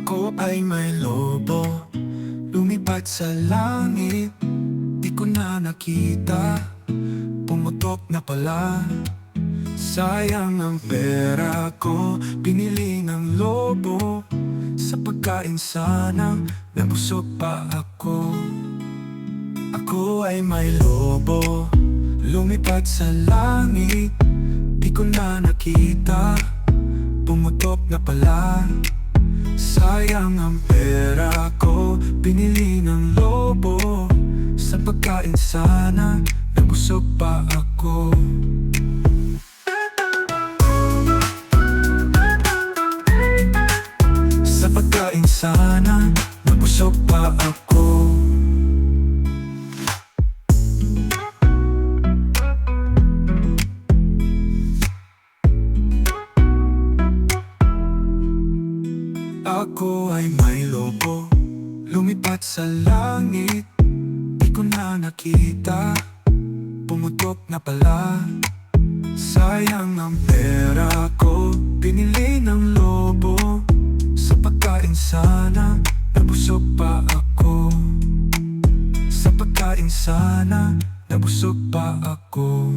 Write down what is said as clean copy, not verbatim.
Ako ay may lobo, lumipad sa langit. Di ko na nakita, pumutok na pala. Sayang ang pera ko, binili ng lobo. Sa pagkain sana, nabusog pa ako. Ako ay may lobo, lumipad sa langit. Di ko na nakita, pumutok na pala. Sayang ang pera ko, binili ng lobo. Sa pagkain sana, nabusog pa ako. Sa pagkain sana, nabusog pa ako. Ako ay may lobo, lumipad sa langit. Di ko na nakita, pumutok na pala. Sayang ang pera ko, binili ng lobo. Sa pagkain sana, nabusog pa ako. Sa pagkain sana, nabusog pa ako.